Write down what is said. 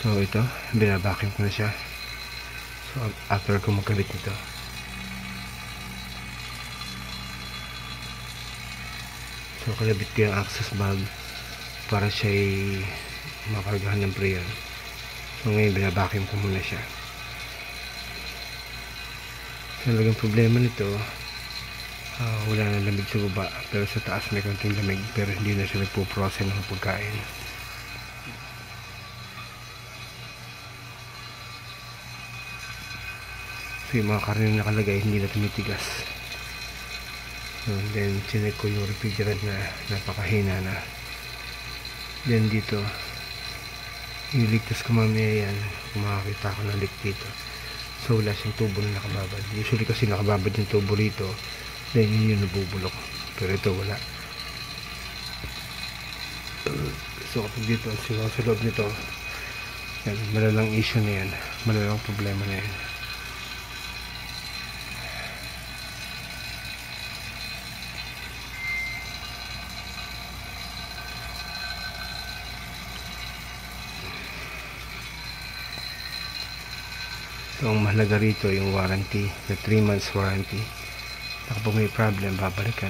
So ito, binabacuum ko na siya. So after ko magkabit nito, so kalabit ko yung access valve para siya ay makargahan ng prayer. So ngayon binabacuum ko muna siya. So talagang problema nito, wala na lamig sa baba, pero sa taas may konting lamig, pero hindi na siya nagpo-process ng pagkain. So yung mga karne na nakalagay hindi na tumitigas. So then chinek ko yung refrigerant na napakahina na. Then dito iligtas ko mamaya yan kung makakita ko ng leak dito. So wala siyang tubo na nakababad. Usually kasi nakababad yung tubo rito, then yun yung nabubulok, pero ito wala. So kapag dito sa loob nito yan, malalang issue na yan, malalang problema na yan. So ang mahalaga rito yung warranty, the 3 months warranty. Kapag may problem, babalikan.